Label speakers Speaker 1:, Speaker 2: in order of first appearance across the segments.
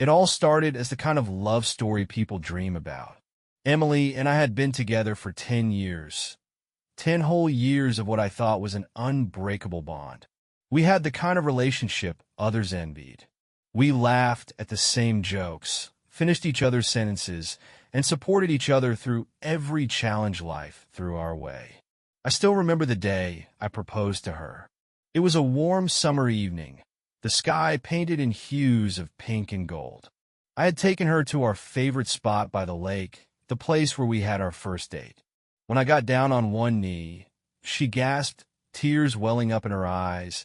Speaker 1: It all started as the kind of love story people dream about. Emily and I had been together for 10 years. 10 whole years of what I thought was an unbreakable bond. We had the kind of relationship others envied. We laughed at the same jokes, finished each other's sentences, and supported each other through every challenge life threw our way. I still remember the day I proposed to her. It was a warm summer evening, the sky painted in hues of pink and gold. I had taken her to our favorite spot by the lake, the place where we had our first date. When I got down on one knee, she gasped, tears welling up in her eyes,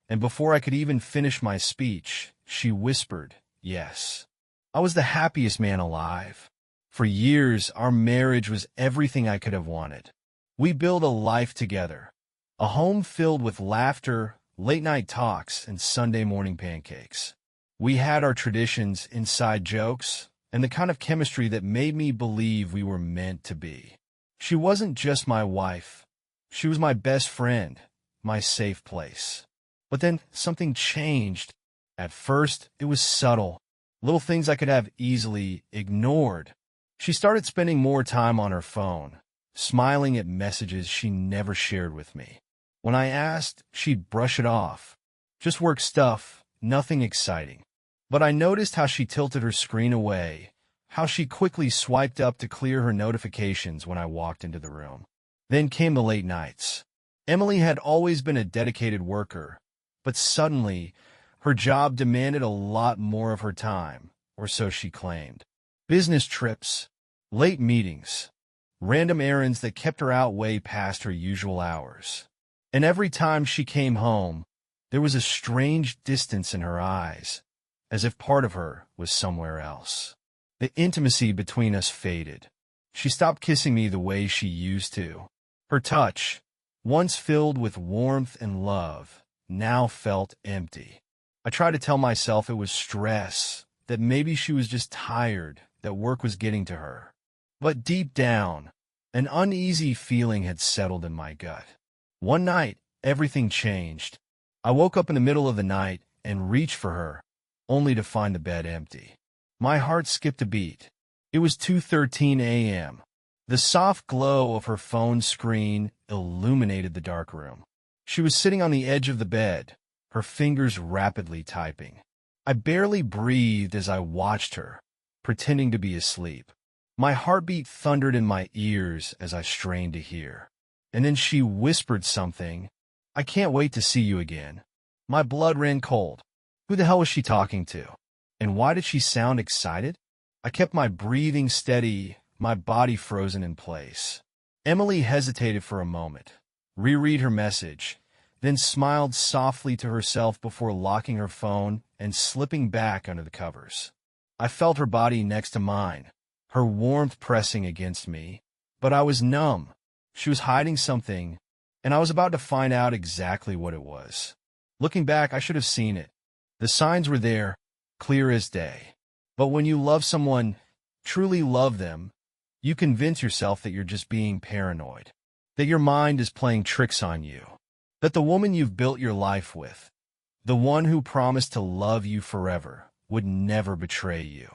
Speaker 1: and before I could even finish my speech, she whispered, "Yes." I was the happiest man alive. For years, our marriage was everything I could have wanted. We built a life together, a home filled with laughter, late-night talks, and Sunday morning pancakes. We had our traditions, inside jokes, and the kind of chemistry that made me believe we were meant to be. She wasn't just my wife. She was my best friend, my safe place. But then something changed. At first, it was subtle, little things I could have easily ignored. She started spending more time on her phone, smiling at messages she never shared with me. When I asked, she'd brush it off. Just work stuff, nothing exciting. But I noticed how she tilted her screen away, how she quickly swiped up to clear her notifications when I walked into the room. Then came the late nights. Emily had always been a dedicated worker, but suddenly, her job demanded a lot more of her time, or so she claimed. Business trips, late meetings, random errands that kept her out way past her usual hours. And every time she came home, there was a strange distance in her eyes, as if part of her was somewhere else. The intimacy between us faded. She stopped kissing me the way she used to. Her touch, once filled with warmth and love, now felt empty. I tried to tell myself it was stress, that maybe she was just tired, that work was getting to her. But deep down, an uneasy feeling had settled in my gut. One night, everything changed. I woke up in the middle of the night and reached for her, only to find the bed empty. My heart skipped a beat. It was 2:13 a.m. The soft glow of her phone screen illuminated the dark room. She was sitting on the edge of the bed, her fingers rapidly typing. I barely breathed as I watched her, pretending to be asleep. My heartbeat thundered in my ears as I strained to hear. And then she whispered something. "I can't wait to see you again." My blood ran cold. Who the hell was she talking to? And why did she sound excited? I kept my breathing steady, my body frozen in place. Emily hesitated for a moment, reread her message, then smiled softly to herself before locking her phone and slipping back under the covers. I felt her body next to mine, her warmth pressing against me, but I was numb. She was hiding something, and I was about to find out exactly what it was. Looking back, I should have seen it. The signs were there, clear as day. But when you love someone, truly love them, you convince yourself that you're just being paranoid, that your mind is playing tricks on you, that the woman you've built your life with, the one who promised to love you forever, would never betray you.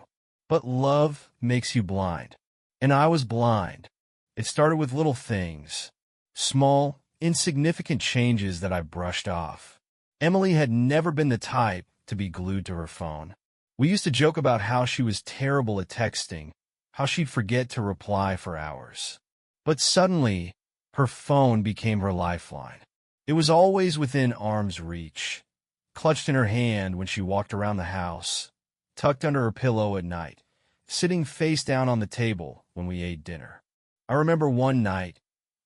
Speaker 1: But love makes you blind. And I was blind. It started with little things, small, insignificant changes that I brushed off. Emily had never been the type to be glued to her phone. We used to joke about how she was terrible at texting, how she'd forget to reply for hours. But suddenly, her phone became her lifeline. It was always within arm's reach, clutched in her hand when she walked around the house, tucked under her pillow at night, sitting face down on the table when we ate dinner. I remember one night,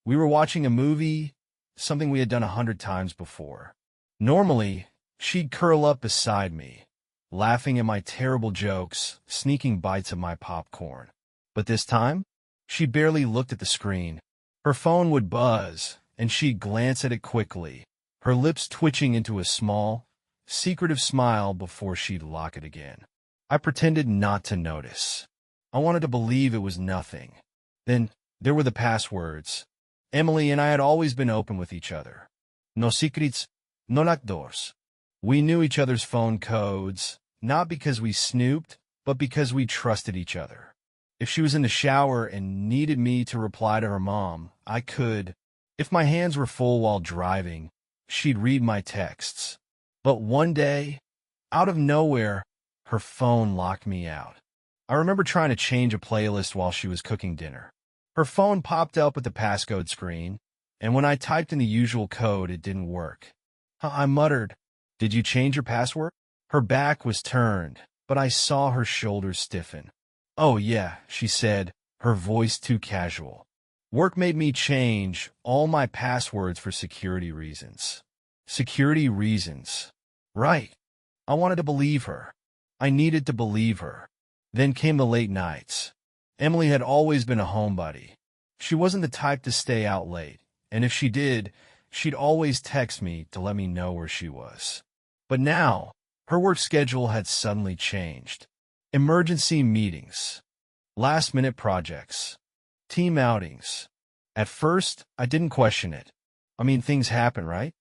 Speaker 1: we were watching a movie, something we had done 100 times before. Normally, she'd curl up beside me, laughing at my terrible jokes, sneaking bites of my popcorn. But this time, she barely looked at the screen. Her phone would buzz, and she'd glance at it quickly, her lips twitching into a small, secretive smile before she'd lock it again. I pretended not to notice. I wanted to believe it was nothing. Then there were the passwords. Emily and I had always been open with each other. No secrets, no locked doors. We knew each other's phone codes, not because we snooped, but because we trusted each other. If she was in the shower and needed me to reply to her mom, I could. If my hands were full while driving, she'd read my texts. But one day, out of nowhere, her phone locked me out. I remember trying to change a playlist while she was cooking dinner. Her phone popped up with the passcode screen, and when I typed in the usual code, it didn't work. I muttered, "Did you change your password?" Her back was turned, but I saw her shoulders stiffen. "Oh yeah," she said, her voice too casual. "Work made me change all my passwords for security reasons." Security reasons. Right. I wanted to believe her. I needed to believe her. Then came the late nights. Emily had always been a homebody. She wasn't the type to stay out late, and if she did, she'd always text me to let me know where she was. But now, her work schedule had suddenly changed. Emergency meetings, last-minute projects, team outings. At first, I didn't question it. I mean, things happen, right?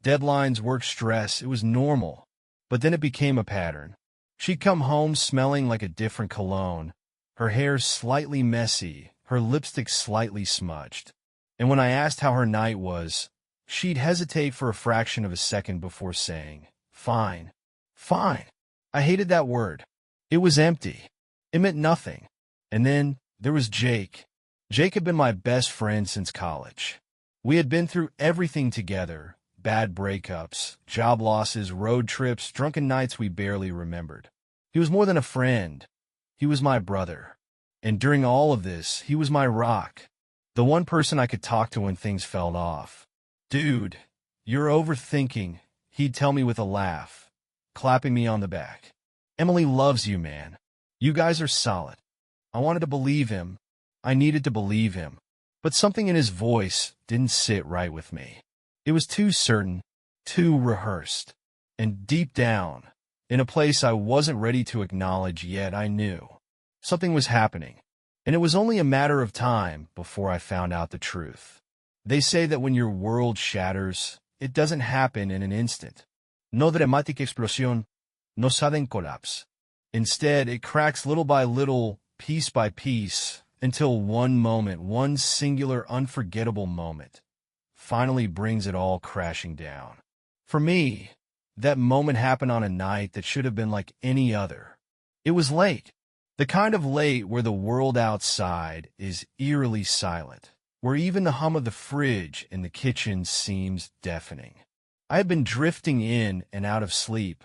Speaker 1: Deadlines, work stress, it was normal. But then it became a pattern. She'd come home smelling like a different cologne, her hair slightly messy, her lipstick slightly smudged. And when I asked how her night was, she'd hesitate for a fraction of a second before saying, "Fine. Fine." I hated that word. It was empty. It meant nothing. And then there was Jake. Jake had been my best friend since college. We had been through everything together, bad breakups, job losses, road trips, drunken nights we barely remembered. He was more than a friend. He was my brother. And during all of this, he was my rock. The one person I could talk to when things fell off. "Dude, you're overthinking," he'd tell me with a laugh, clapping me on the back. "Emily loves you, man. You guys are solid." I wanted to believe him. I needed to believe him. But something in his voice didn't sit right with me. It was too certain, too rehearsed. And deep down, in a place I wasn't ready to acknowledge yet, I knew something was happening. And it was only a matter of time before I found out the truth. They say that when your world shatters, it doesn't happen in an instant. No dramatic explosión, no sudden collapse. Instead, it cracks little by little, piece by piece, until one moment, one singular, unforgettable moment, finally brings it all crashing down. For me, that moment happened on a night that should have been like any other. It was late. The kind of late where the world outside is eerily silent, where even the hum of the fridge in the kitchen seems deafening. I had been drifting in and out of sleep,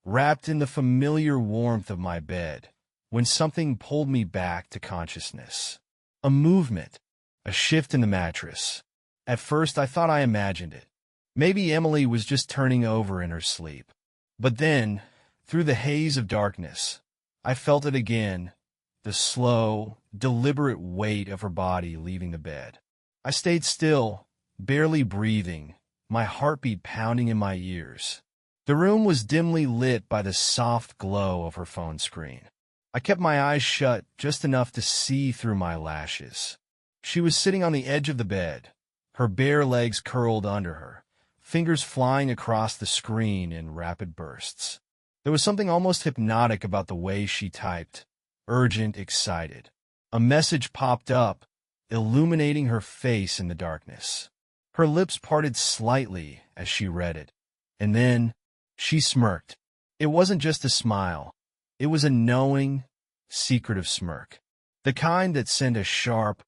Speaker 1: wrapped in the familiar warmth of my bed, when something pulled me back to consciousness. A movement, a shift in the mattress. At first, I thought I imagined it. Maybe Emily was just turning over in her sleep. But then, through the haze of darkness, I felt it again, the slow, deliberate weight of her body leaving the bed. I stayed still, barely breathing, my heartbeat pounding in my ears. The room was dimly lit by the soft glow of her phone screen. I kept my eyes shut just enough to see through my lashes. She was sitting on the edge of the bed, her bare legs curled under her, fingers flying across the screen in rapid bursts. There was something almost hypnotic about the way she typed, urgent, excited. A message popped up, illuminating her face in the darkness. Her lips parted slightly as she read it, and then she smirked. It wasn't just a smile. It was a knowing, secretive smirk, the kind that sent a sharp,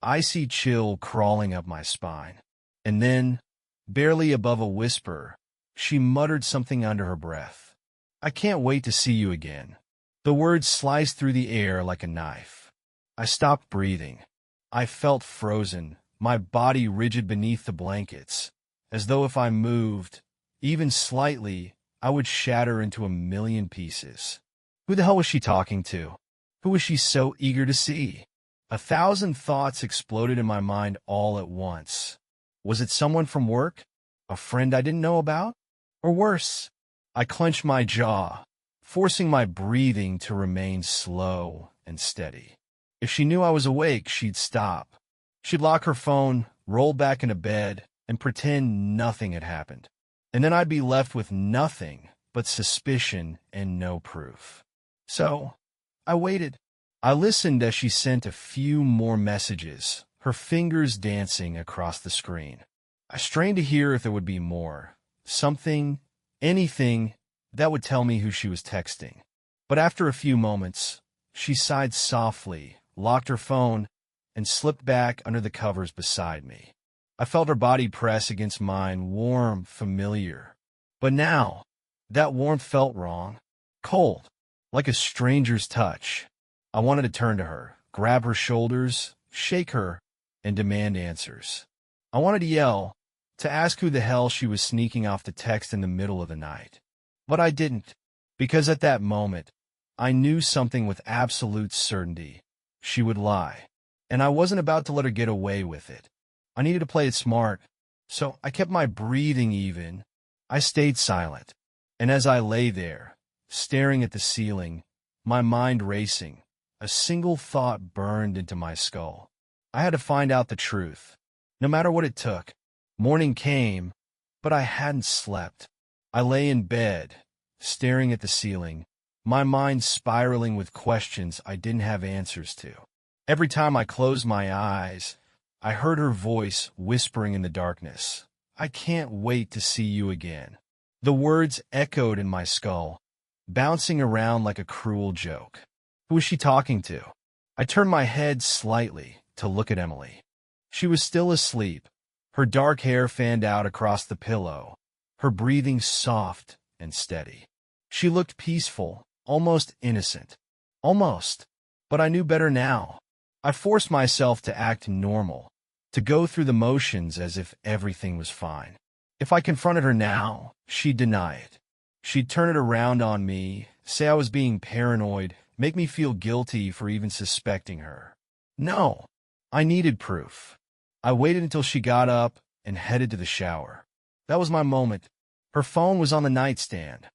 Speaker 1: icy chill crawling up my spine. And then, barely above a whisper, she muttered something under her breath. "I can't wait to see you again." The words sliced through the air like a knife. I stopped breathing. I felt frozen, my body rigid beneath the blankets, as though if I moved, even slightly, I would shatter into a million pieces. Who the hell was she talking to? Who was she so eager to see? 1,000 thoughts exploded in my mind all at once. Was it someone from work? A friend I didn't know about? Or worse? I clenched my jaw, forcing my breathing to remain slow and steady. If she knew I was awake, she'd stop. She'd lock her phone, roll back into bed, and pretend nothing had happened. And then I'd be left with nothing but suspicion and no proof. So, I waited. I listened as she sent a few more messages, her fingers dancing across the screen. I strained to hear if there would be more. Something, anything, that would tell me who she was texting. But after a few moments, she sighed softly, locked her phone, and slipped back under the covers beside me. I felt her body press against mine, warm, familiar. But now, that warmth felt wrong, cold, like a stranger's touch. I wanted to turn to her, grab her shoulders, shake her, and demand answers. I wanted to yell, to ask who the hell she was sneaking off to text in the middle of the night. But I didn't, because at that moment, I knew something with absolute certainty. She would lie, and I wasn't about to let her get away with it. I needed to play it smart, so I kept my breathing even. I stayed silent, and as I lay there, staring at the ceiling, my mind racing, a single thought burned into my skull. I had to find out the truth, no matter what it took. Morning came, but I hadn't slept. I lay in bed, staring at the ceiling, my mind spiraling with questions I didn't have answers to. Every time I closed my eyes, I heard her voice whispering in the darkness, "I can't wait to see you again." The words echoed in my skull, bouncing around like a cruel joke. Who was she talking to? I turned my head slightly to look at Emily. She was still asleep, her dark hair fanned out across the pillow, her breathing soft and steady. She looked peaceful, almost innocent. Almost. But I knew better now. I forced myself to act normal, to go through the motions as if everything was fine. If I confronted her now, she'd deny it. She'd turn it around on me, say I was being paranoid, make me feel guilty for even suspecting her. No, I needed proof. I waited until she got up and headed to the shower. That was my moment. Her phone was on the nightstand,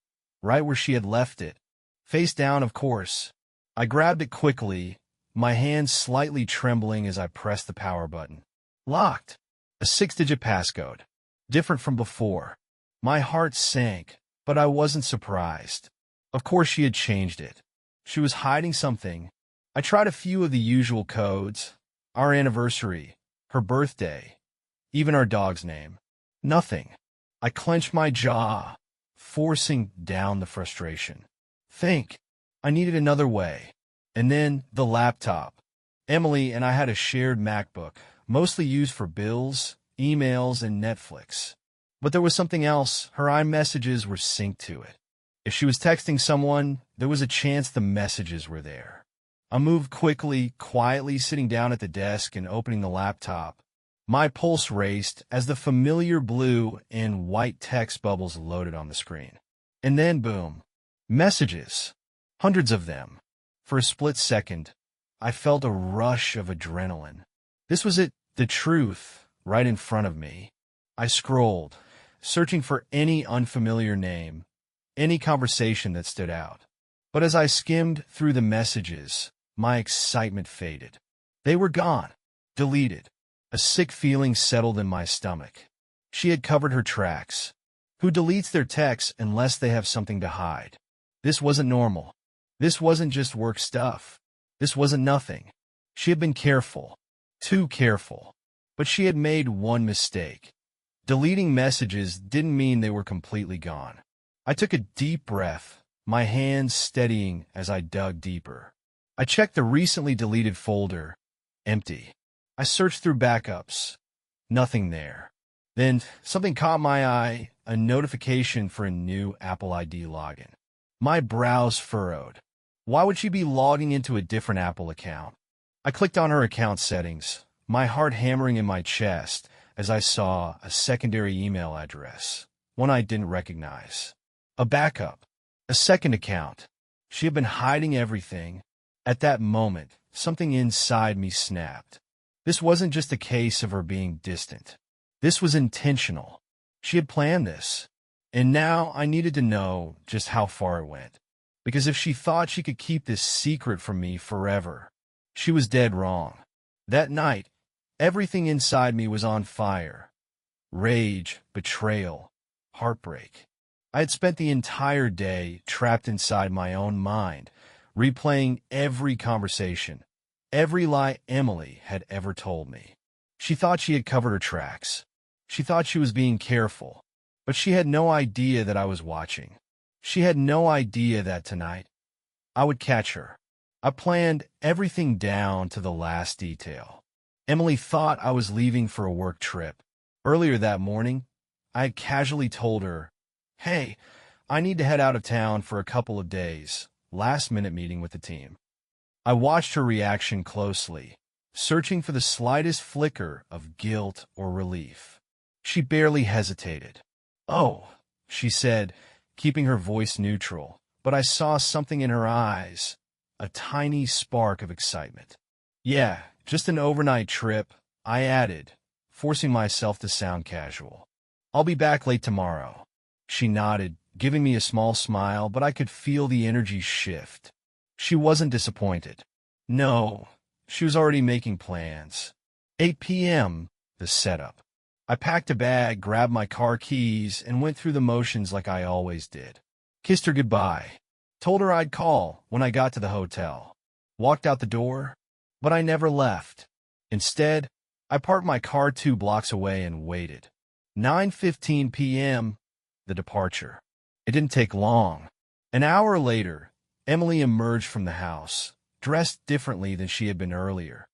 Speaker 1: right where she had left it. Face down, of course. I grabbed it quickly, my hands slightly trembling as I pressed the power button. Locked. A 6-digit passcode. Different from before. My heart sank, but I wasn't surprised. Of course she had changed it. She was hiding something. I tried a few of the usual codes. Our anniversary, her birthday, even our dog's name. Nothing. I clenched my jaw, forcing down the frustration. Think. I needed another way. And then the laptop. Emily and I had a shared MacBook, mostly used for bills, emails, and Netflix. But there was something else. Her iMessages were synced to it. If she was texting someone, there was a chance the messages were there. I moved quickly, quietly sitting down at the desk and opening the laptop. My pulse raced as the familiar blue and white text bubbles loaded on the screen. And then, boom. Messages. Hundreds of them. For a split second, I felt a rush of adrenaline. This was it, the truth, right in front of me. I scrolled, searching for any unfamiliar name, any conversation that stood out. But as I skimmed through the messages, my excitement faded. They were gone, deleted. A sick feeling settled in my stomach. She had covered her tracks. Who deletes their texts unless they have something to hide? This wasn't normal. This wasn't just work stuff. This wasn't nothing. She had been careful, too careful. But she had made one mistake. Deleting messages didn't mean they were completely gone. I took a deep breath, my hands steadying as I dug deeper. I checked the recently deleted folder. Empty. I searched through backups. Nothing there. Then something caught my eye, a notification for a new Apple ID login. My brows furrowed. Why would she be logging into a different Apple account? I clicked on her account settings, my heart hammering in my chest as I saw a secondary email address, one I didn't recognize. A backup. A second account. She had been hiding everything. At that moment, something inside me snapped. This wasn't just a case of her being distant. This was intentional. She had planned this. And now I needed to know just how far it went. Because if she thought she could keep this secret from me forever, she was dead wrong. That night, everything inside me was on fire. Rage, betrayal, heartbreak. I had spent the entire day trapped inside my own mind, replaying every conversation, every lie Emily had ever told me. She thought she had covered her tracks. She thought she was being careful, but she had no idea that I was watching. She had no idea that tonight I would catch her. I planned everything down to the last detail. Emily thought I was leaving for a work trip. Earlier that morning, I had casually told her, "Hey, I need to head out of town for a couple of days, last-minute meeting with the team." I watched her reaction closely, searching for the slightest flicker of guilt or relief. She barely hesitated. "Oh," she said, keeping her voice neutral, but I saw something in her eyes, a tiny spark of excitement. "Yeah, just an overnight trip," I added, forcing myself to sound casual. "I'll be back late tomorrow." She nodded, giving me a small smile, but I could feel the energy shift. She wasn't disappointed. No, she was already making plans. 8 p.m., the setup. I packed a bag, grabbed my car keys, and went through the motions like I always did. Kissed her goodbye. Told her I'd call when I got to the hotel. Walked out the door, but I never left. Instead, I parked my car 2 blocks away and waited. 9:15 p.m., the departure. It didn't take long. An hour later, Emily emerged from the house, dressed differently than she had been earlier.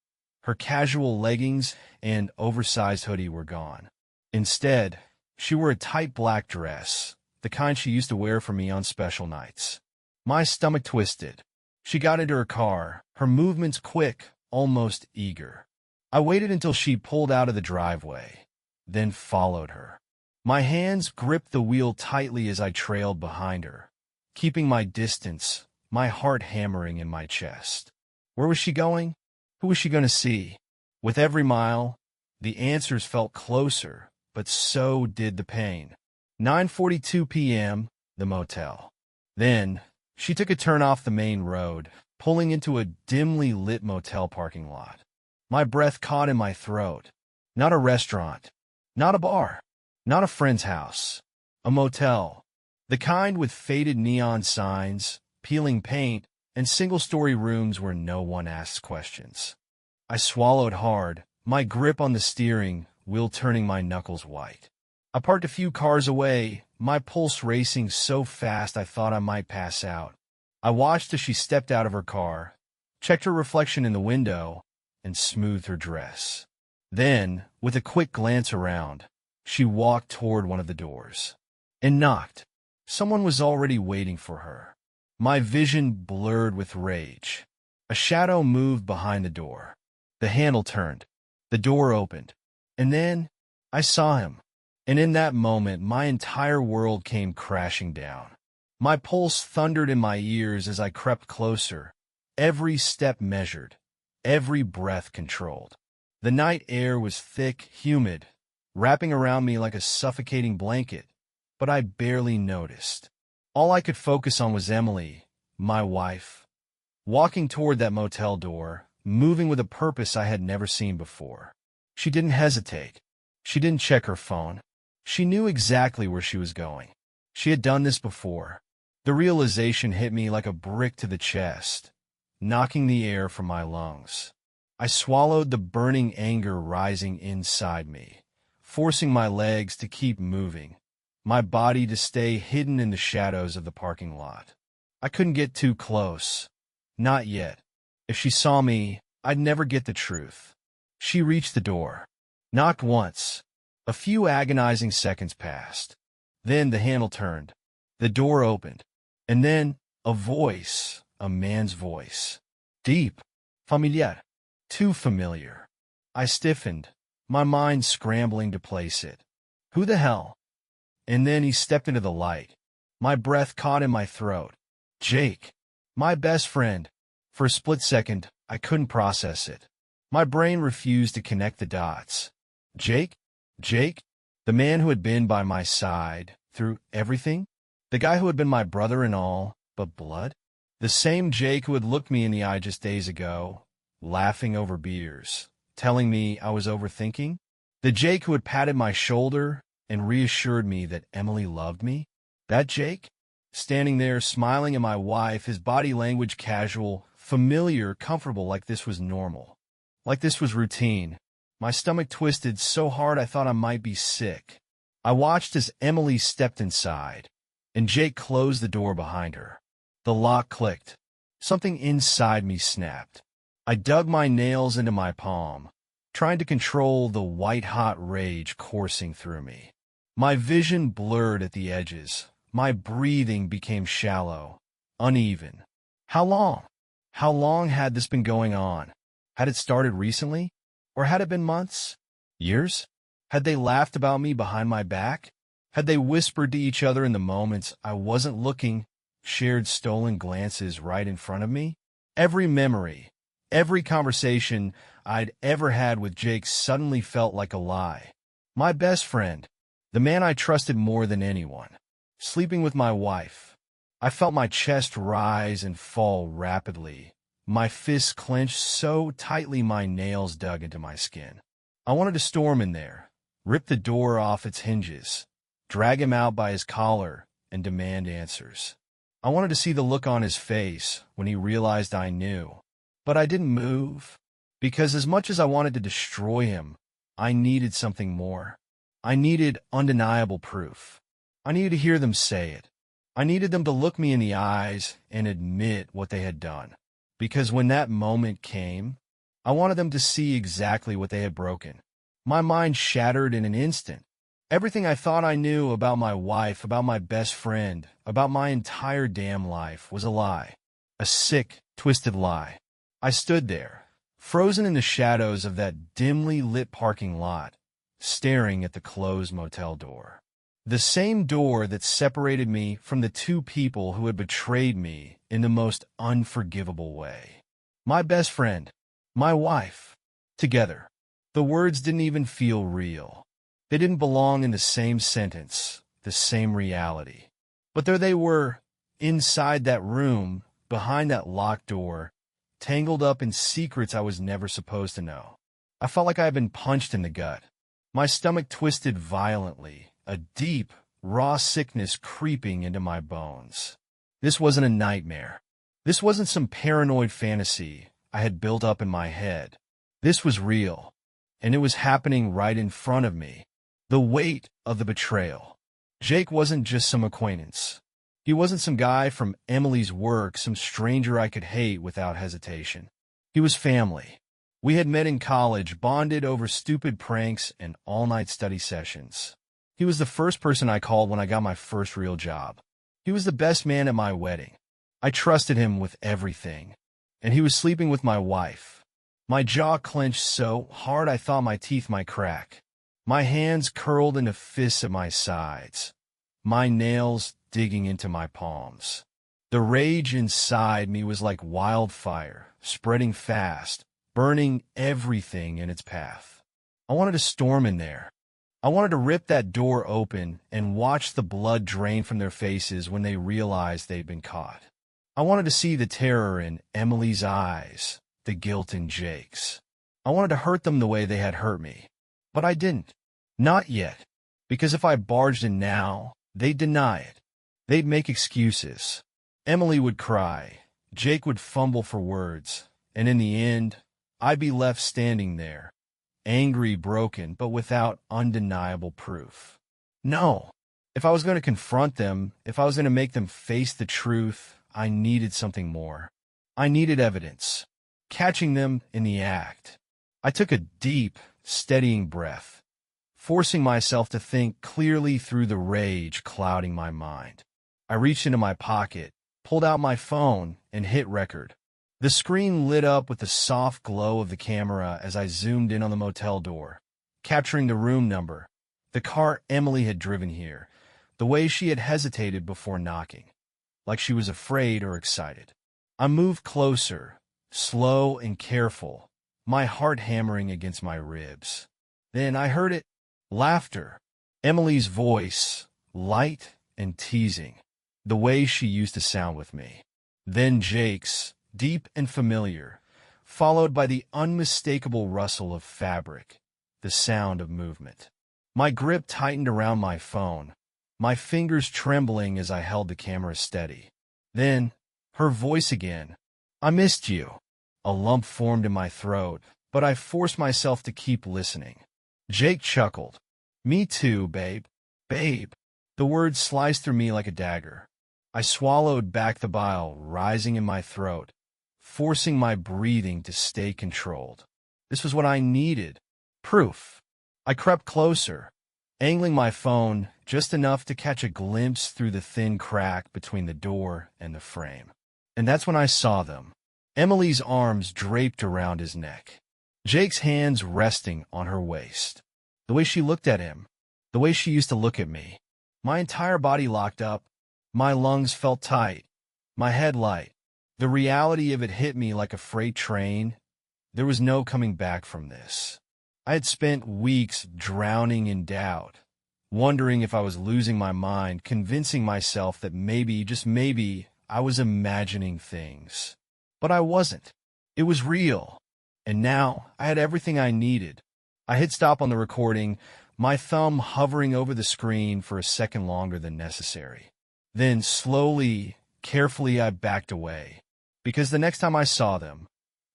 Speaker 1: Her casual leggings and oversized hoodie were gone. Instead, she wore a tight black dress, the kind she used to wear for me on special nights. My stomach twisted. She got into her car, her movements quick, almost eager. I waited until she pulled out of the driveway, then followed her. My hands gripped the wheel tightly as I trailed behind her, keeping my distance, my heart hammering in my chest. Where was she going? Who was she going to see? With every mile, the answers felt closer, but so did the pain. 9:42 p.m., the motel. Then, she took a turn off the main road, pulling into a dimly lit motel parking lot. My breath caught in my throat. Not a restaurant. Not a bar. Not a friend's house. A motel. The kind with faded neon signs, peeling paint, and single-story rooms where no one asks questions. I swallowed hard, my grip on the steering wheel turning my knuckles white. I parked a few cars away, my pulse racing so fast I thought I might pass out. I watched as she stepped out of her car, checked her reflection in the window, and smoothed her dress. Then, with a quick glance around, she walked toward one of the doors and knocked. Someone was already waiting for her. My vision blurred with rage. A shadow moved behind the door. The handle turned. The door opened. And then I saw him. And in that moment, my entire world came crashing down. My pulse thundered in my ears as I crept closer, every step measured, every breath controlled. The night air was thick, humid, wrapping around me like a suffocating blanket, but I barely noticed. All I could focus on was Emily, my wife, walking toward that motel door, moving with a purpose I had never seen before. She didn't hesitate. She didn't check her phone. She knew exactly where she was going. She had done this before. The realization hit me like a brick to the chest, knocking the air from my lungs. I swallowed the burning anger rising inside me, forcing my legs to keep moving, my body to stay hidden in the shadows of the parking lot. I couldn't get too close. Not yet. If she saw me, I'd never get the truth. She reached the door, knocked once. A few agonizing seconds passed. Then the handle turned. The door opened. And then a voice, a man's voice. Deep, familiar, too familiar. I stiffened, my mind scrambling to place it. Who the hell? And then he stepped into the light. My breath caught in my throat. Jake, my best friend. For a split second, I couldn't process it. My brain refused to connect the dots. Jake? Jake? The man who had been by my side through everything? The guy who had been my brother and all, but blood? The same Jake who had looked me in the eye just days ago, laughing over beers, telling me I was overthinking? The Jake who had patted my shoulder and reassured me that Emily loved me? That Jake? standing there smiling at my wife, his body language casual, familiar, comfortable, like this was normal. Like this was routine. My stomach twisted so hard I thought I might be sick. I watched as Emily stepped inside, and Jake closed the door behind her. The lock clicked. Something inside me snapped. I dug my nails into my palm, trying to control the white-hot rage coursing through me. My vision blurred at the edges. My breathing became shallow, uneven. How long? How long had this been going on? Had it started recently? Or had it been months? Years? Had they laughed about me behind my back? Had they whispered to each other in the moments I wasn't looking, shared stolen glances right in front of me? Every memory, every conversation I'd ever had with Jake suddenly felt like a lie. My best friend, the man I trusted more than anyone, sleeping with my wife. I felt my chest rise and fall rapidly, my fists clenched so tightly my nails dug into my skin. I wanted to storm in there, rip the door off its hinges, drag him out by his collar, and demand answers. I wanted to see the look on his face when he realized I knew. But I didn't move, because as much as I wanted to destroy him, I needed something more. I needed undeniable proof. I needed to hear them say it. I needed them to look me in the eyes and admit what they had done. Because when that moment came, I wanted them to see exactly what they had broken. My mind shattered in an instant. Everything I thought I knew about my wife, about my best friend, about my entire damn life was a lie. A sick, twisted lie. I stood there, frozen in the shadows of that dimly lit parking lot, staring at the closed motel door. The same door that separated me from the two people who had betrayed me in the most unforgivable way. My best friend, my wife, together. The words didn't even feel real. They didn't belong in the same sentence, the same reality. But there they were, inside that room, behind that locked door, tangled up in secrets I was never supposed to know. I felt like I had been punched in the gut. My stomach twisted violently, a deep, raw sickness creeping into my bones. This wasn't a nightmare. This wasn't some paranoid fantasy I had built up in my head. This was real, and it was happening right in front of me. The weight of the betrayal. Jake wasn't just some acquaintance. He wasn't some guy from Emily's work, some stranger I could hate without hesitation. He was family. We had met in college, bonded over stupid pranks and all-night study sessions. He was the first person I called when I got my first real job. He was the best man at my wedding. I trusted him with everything. And he was sleeping with my wife. My jaw clenched so hard I thought my teeth might crack. My hands curled into fists at my sides. My nails digging into my palms. The rage inside me was like wildfire, spreading fast, burning everything in its path. I wanted to storm in there. I wanted to rip that door open and watch the blood drain from their faces when they realized they'd been caught. I wanted to see the terror in Emily's eyes, the guilt in Jake's. I wanted to hurt them the way they had hurt me. But I didn't. Not yet. Because if I barged in now, they'd deny it. They'd make excuses. Emily would cry. Jake would fumble for words. And in the end, I'd be left standing there, angry, broken, but without undeniable proof. No. If I was going to confront them, if I was going to make them face the truth, I needed something more. I needed evidence. Catching them in the act. I took a deep, steadying breath, forcing myself to think clearly through the rage clouding my mind. I reached into my pocket, pulled out my phone, and hit record. The screen lit up with the soft glow of the camera as I zoomed in on the motel door, capturing the room number, the car Emily had driven here, the way she had hesitated before knocking, like she was afraid or excited. I moved closer, slow and careful, my heart hammering against my ribs. Then I heard it. Laughter. Emily's voice, light and teasing, the way she used to sound with me. Then Jake's, deep and familiar, followed by the unmistakable rustle of fabric, the sound of movement. My grip tightened around my phone. my fingers trembling as I held the camera steady. Then, her voice again. "I missed you." A lump formed in my throat, but I forced myself to keep listening. Jake chuckled. "Me too, babe. Babe." The words sliced through me like a dagger. I swallowed back the bile rising in my throat, forcing my breathing to stay controlled. This was what I needed. Proof. I crept closer, angling my phone just enough to catch a glimpse through the thin crack between the door and the frame. And that's when I saw them. Emily's arms draped around his neck, Jake's hands resting on her waist. The way she looked at him, the way she used to look at me. My entire body locked up, my lungs felt tight, my head light. The reality of it hit me like a freight train. There was no coming back from this. I had spent weeks drowning in doubt, wondering if I was losing my mind, convincing myself that maybe, just maybe, I was imagining things. But I wasn't. It was real. And now I had everything I needed. I hit stop on the recording, my thumb hovering over the screen for a second longer than necessary. Then slowly, carefully, I backed away. Because the next time I saw them,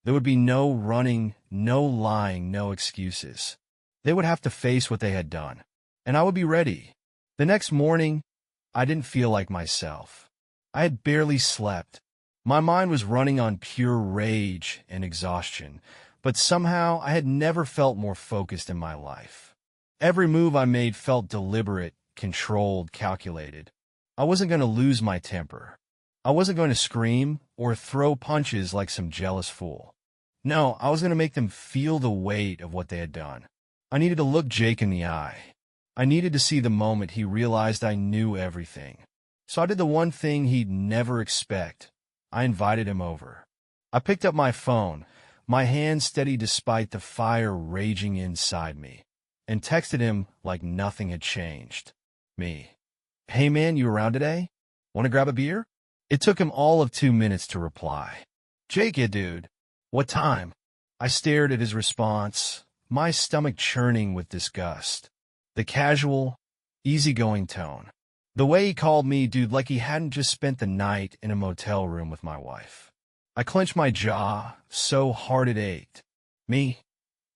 Speaker 1: there would be no running, no lying, no excuses. They would have to face what they had done. And I would be ready. The next morning, I didn't feel like myself. I had barely slept. My mind was running on pure rage and exhaustion, but somehow I had never felt more focused in my life. Every move I made felt deliberate, controlled, calculated. I wasn't going to lose my temper. I wasn't going to scream or throw punches like some jealous fool. No, I was going to make them feel the weight of what they had done. I needed to look Jake in the eye. I needed to see the moment he realized I knew everything. So I did the one thing he'd never expect. I invited him over. I picked up my phone, my hand steady despite the fire raging inside me, and texted him like nothing had changed. Me. "Hey man, you around today? Want to grab a beer?" It took him all of 2 minutes to reply. "Jake, yeah, dude. What time?" I stared at his response, my stomach churning with disgust. The casual, easygoing tone. The way he called me dude like he hadn't just spent the night in a motel room with my wife. I clenched my jaw so hard it ached. "Me?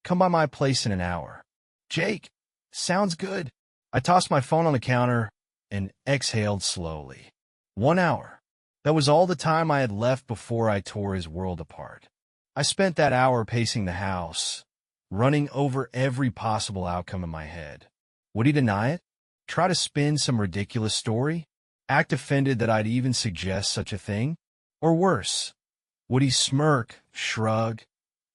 Speaker 1: Come by my place in an hour." "Jake, sounds good." I tossed my phone on the counter and exhaled slowly. 1 hour. That was all the time I had left before I tore his world apart. I spent that hour pacing the house, running over every possible outcome in my head. Would he deny it? Try to spin some ridiculous story? Act offended that I'd even suggest such a thing? Or worse, would he smirk, shrug,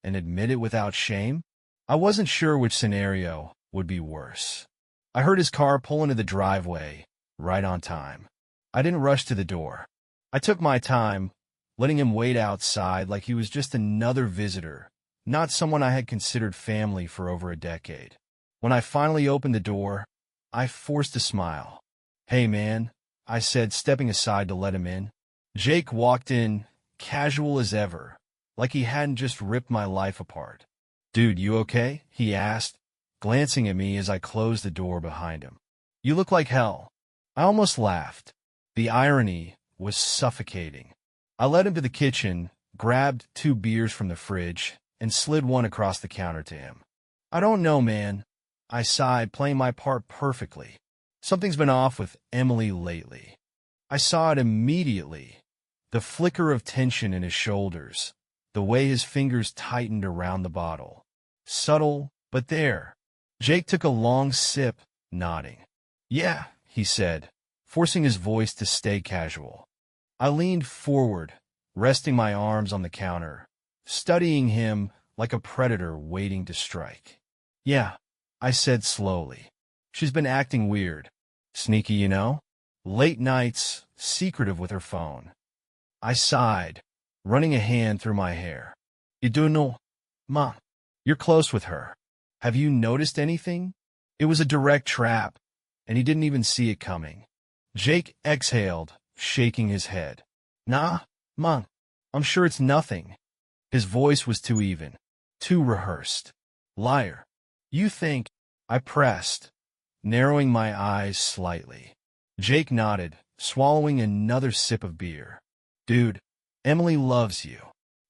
Speaker 1: and admit it without shame? I wasn't sure which scenario would be worse. I heard his car pull into the driveway, right on time. I didn't rush to the door. I took my time, letting him wait outside like he was just another visitor, not someone I had considered family for over a decade. When I finally opened the door, I forced a smile. "Hey man," I said, stepping aside to let him in. Jake walked in, casual as ever, like he hadn't just ripped my life apart. "Dude, you okay?" he asked, glancing at me as I closed the door behind him. "You look like hell." I almost laughed. The irony was suffocating. I led him to the kitchen, grabbed 2 beers from the fridge, and slid one across the counter to him. "I don't know, man." I sighed, playing my part perfectly. "Something's been off with Emily lately." I saw it immediately. The flicker of tension in his shoulders, the way his fingers tightened around the bottle. Subtle, but there. Jake took a long sip, nodding. "Yeah," he said, forcing his voice to stay casual. I leaned forward, resting my arms on the counter, studying him like a predator waiting to strike. "Yeah," I said slowly. "She's been acting weird. Sneaky, you know? Late nights, secretive with her phone." I sighed, running a hand through my hair. "You do know, Ma, you're close with her. Have you noticed anything?" It was a direct trap, and he didn't even see it coming. Jake exhaled, shaking his head. "Nah, Ma, I'm sure it's nothing." His voice was too even, too rehearsed. "Liar. You think," I pressed, narrowing my eyes slightly. Jake nodded, swallowing another sip of beer. Dude, Emily loves you.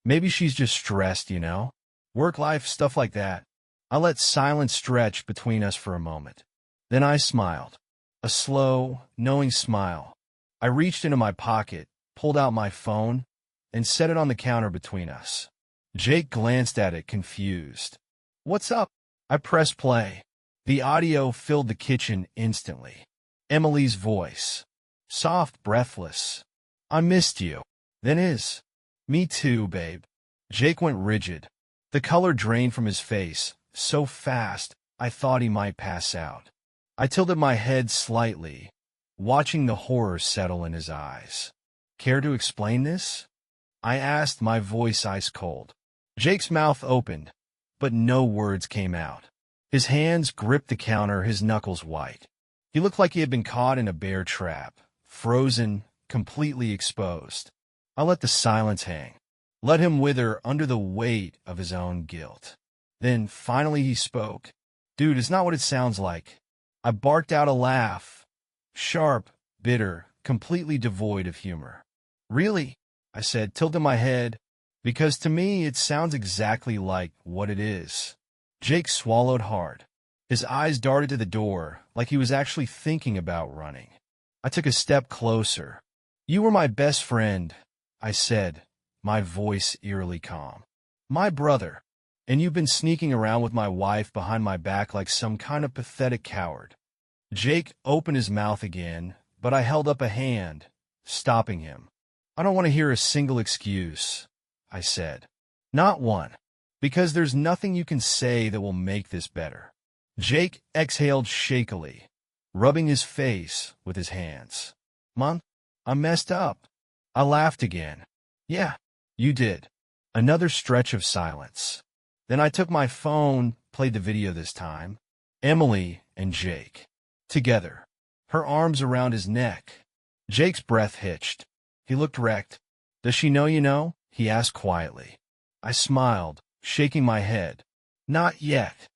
Speaker 1: Maybe she's just stressed, you know? Work life, stuff like that. I let silence stretch between us for a moment. Then I smiled. A slow, knowing smile. I reached into my pocket, pulled out my phone, and set it on the counter between us. Jake glanced at it, confused. "What's up?" I pressed play. The audio filled the kitchen instantly. Emily's voice. Soft, breathless. "I missed you." "Then is." "Me too, babe." Jake went rigid. The color drained from his face, so fast I thought he might pass out. I tilted my head slightly, watching the horror settle in his eyes. "Care to explain this?" I asked, my voice ice cold. Jake's mouth opened, but no words came out. His hands gripped the counter, his knuckles white. He looked like he had been caught in a bear trap, frozen, completely exposed. I let the silence hang, let him wither under the weight of his own guilt. Then, finally, he spoke. "Dude, it's not what it sounds like." I barked out a laugh, sharp, bitter, completely devoid of humor. "Really?" I said, tilting my head, because to me it sounds exactly like what it is. Jake swallowed hard. His eyes darted to the door, like he was actually thinking about running. I took a step closer. "You were my best friend," I said, my voice eerily calm. "My brother. And you've been sneaking around with my wife behind my back like some kind of pathetic coward." Jake opened his mouth again, but I held up a hand, stopping him. "I don't want to hear a single excuse," I said. "Not one. Because there's nothing you can say that will make this better." Jake exhaled shakily, rubbing his face with his hands. "Mom, I messed up." I laughed again. "Yeah, you did." Another stretch of silence. Then I took my phone, played the video this time. Emily and Jake. Together. Her arms around his neck. Jake's breath hitched. He looked wrecked. "Does she know you know?" he asked quietly. I smiled, shaking my head. "Not yet."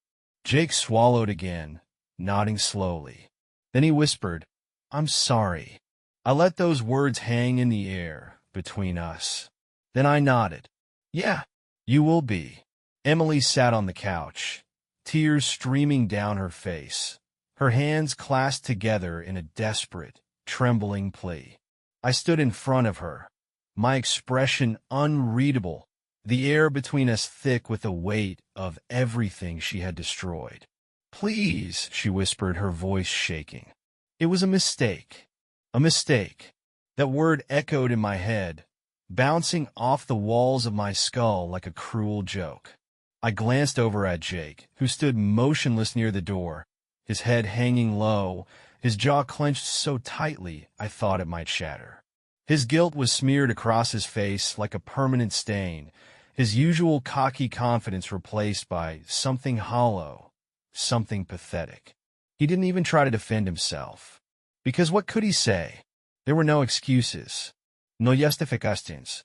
Speaker 1: Jake swallowed again, nodding slowly. Then he whispered, "I'm sorry." I let those words hang in the air between us. Then I nodded. "Yeah, you will be." Emily sat on the couch, tears streaming down her face, her hands clasped together in a desperate, trembling plea. I stood in front of her, my expression unreadable, the air between us thick with the weight of everything she had destroyed. "Please," she whispered, her voice shaking. "It was a mistake. A mistake." That word echoed in my head, bouncing off the walls of my skull like a cruel joke. I glanced over at Jake, who stood motionless near the door, his head hanging low, his jaw clenched so tightly I thought it might shatter. His guilt was smeared across his face like a permanent stain, his usual cocky confidence replaced by something hollow, something pathetic. He didn't even try to defend himself. Because what could he say? There were no excuses. No justificaciones.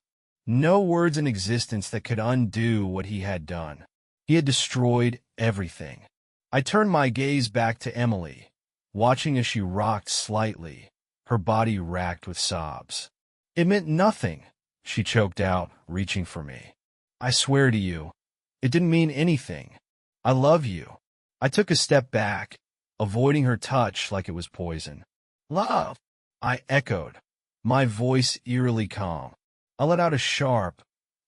Speaker 1: No words in existence that could undo what he had done. He had destroyed everything. I turned my gaze back to Emily, watching as she rocked slightly, her body racked with sobs. "It meant nothing," she choked out, reaching for me. "I swear to you, it didn't mean anything. I love you." I took a step back, avoiding her touch like it was poison. "Love," I echoed, my voice eerily calm. I let out a sharp,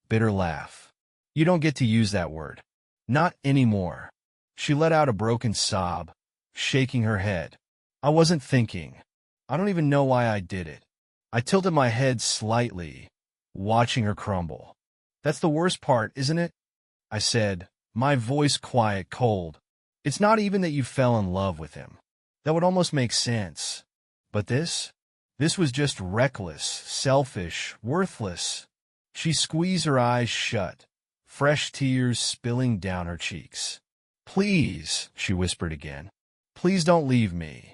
Speaker 1: bitter laugh. "You don't get to use that word. Not anymore." She let out a broken sob, shaking her head. "I wasn't thinking. I don't even know why I did it." I tilted my head slightly, watching her crumble. "That's the worst part, isn't it?" I said, my voice quiet, cold. "It's not even that you fell in love with him. That would almost make sense. But this? This was just reckless, selfish, worthless." She squeezed her eyes shut, fresh tears spilling down her cheeks. "Please," she whispered again. "Please don't leave me."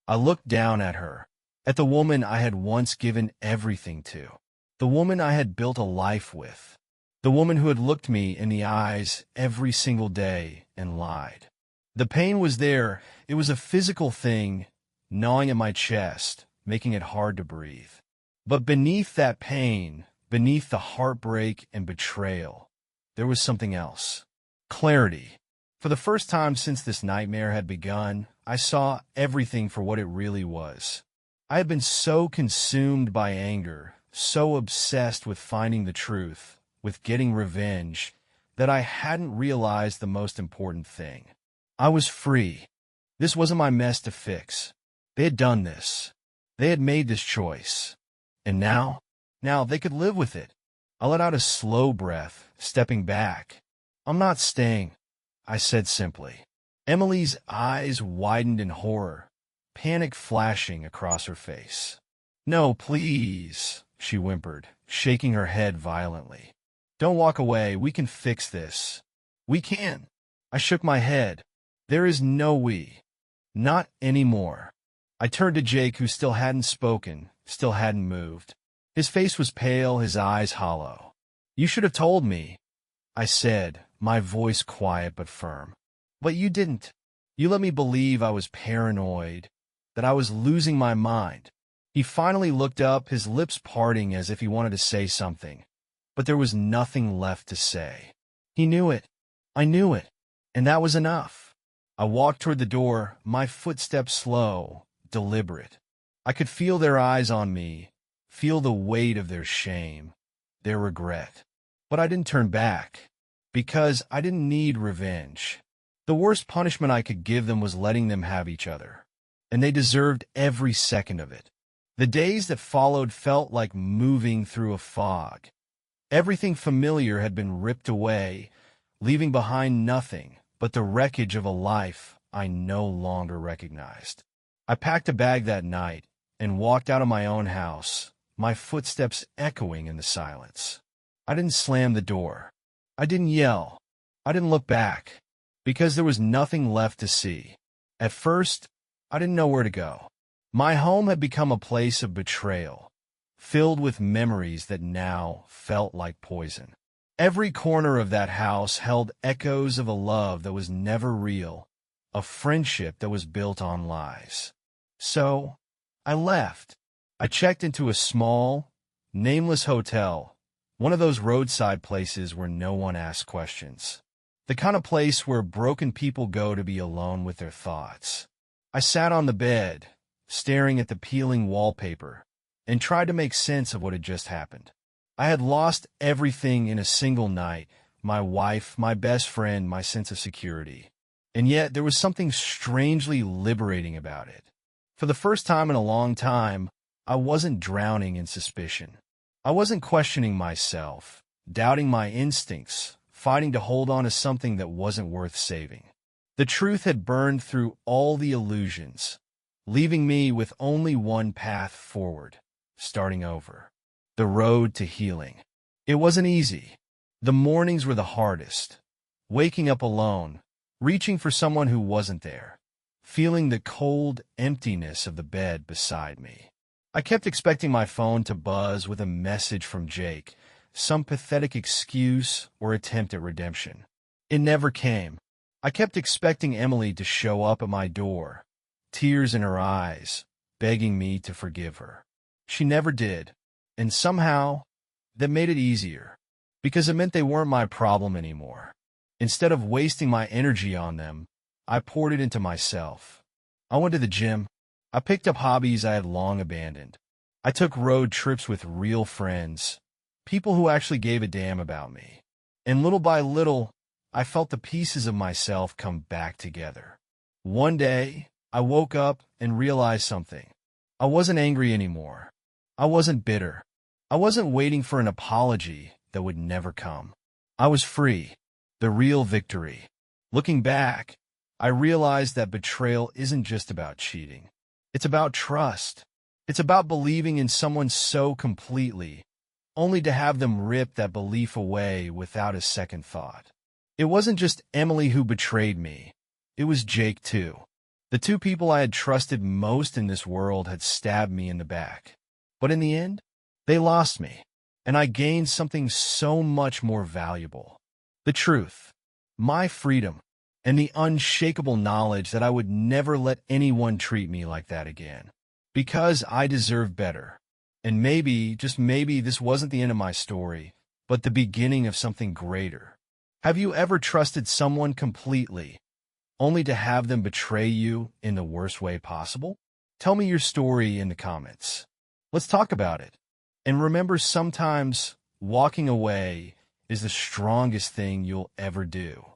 Speaker 1: I looked down at her, at the woman I had once given everything to, the woman I had built a life with, the woman who had looked me in the eyes every single day and lied. The pain was there. It was a physical thing, gnawing at my chest, making it hard to breathe. But beneath that pain, beneath the heartbreak and betrayal, there was something else. Clarity. For the first time since this nightmare had begun, I saw everything for what it really was. I had been so consumed by anger, so obsessed with finding the truth, with getting revenge, that I hadn't realized the most important thing. I was free. This wasn't my mess to fix. They had done this. They had made this choice. And now they could live with it. I let out a slow breath, stepping back. "I'm not staying," I said simply. Emily's eyes widened in horror, panic flashing across her face. "No, please," she whimpered, shaking her head violently. "Don't walk away. We can fix this. We can." I shook my head. "There is no we. Not anymore." I turned to Jake, who still hadn't spoken, still hadn't moved. His face was pale, his eyes hollow. "You should have told me," I said, my voice quiet but firm. "But you didn't. You let me believe I was paranoid, that I was losing my mind." He finally looked up, his lips parting as if he wanted to say something, but there was nothing left to say. He knew it. I knew it. And that was enough. I walked toward the door, my footsteps slow, deliberate. I could feel their eyes on me, feel the weight of their shame, their regret. But I didn't turn back, because I didn't need revenge. The worst punishment I could give them was letting them have each other, and they deserved every second of it. The days that followed felt like moving through a fog. Everything familiar had been ripped away, leaving behind nothing but the wreckage of a life I no longer recognized. I packed a bag that night and walked out of my own house, my footsteps echoing in the silence. I didn't slam the door. I didn't yell. I didn't look back, because there was nothing left to see. At first, I didn't know where to go. My home had become a place of betrayal, filled with memories that now felt like poison. Every corner of that house held echoes of a love that was never real, a friendship that was built on lies. So, I left. I checked into a small, nameless hotel, one of those roadside places where no one asks questions. The kind of place where broken people go to be alone with their thoughts. I sat on the bed, staring at the peeling wallpaper, and tried to make sense of what had just happened. I had lost everything in a single night, my wife, my best friend, my sense of security. And yet there was something strangely liberating about it. For the first time in a long time, I wasn't drowning in suspicion. I wasn't questioning myself, doubting my instincts, fighting to hold on to something that wasn't worth saving. The truth had burned through all the illusions, leaving me with only one path forward, starting over. The road to healing. It wasn't easy. The mornings were the hardest. Waking up alone, reaching for someone who wasn't there, feeling the cold emptiness of the bed beside me. I kept expecting my phone to buzz with a message from Jake, some pathetic excuse or attempt at redemption. It never came. I kept expecting Emily to show up at my door, tears in her eyes, begging me to forgive her. She never did. And somehow, that made it easier, because it meant they weren't my problem anymore. Instead of wasting my energy on them, I poured it into myself. I went to the gym. I picked up hobbies I had long abandoned. I took road trips with real friends, people who actually gave a damn about me. And little by little, I felt the pieces of myself come back together. One day, I woke up and realized something. I wasn't angry anymore. I wasn't bitter. I wasn't waiting for an apology that would never come. I was free, the real victory. Looking back, I realized that betrayal isn't just about cheating. It's about trust. It's about believing in someone so completely, only to have them rip that belief away without a second thought. It wasn't just Emily who betrayed me. It was Jake, too. The two people I had trusted most in this world had stabbed me in the back. But in the end, they lost me, and I gained something so much more valuable. The truth, my freedom, and the unshakable knowledge that I would never let anyone treat me like that again. because I deserve better. And maybe, just maybe, this wasn't the end of my story, but the beginning of something greater. Have you ever trusted someone completely, only to have them betray you in the worst way possible? Tell me your story in the comments. Let's talk about it. And remember, sometimes walking away is the strongest thing you'll ever do.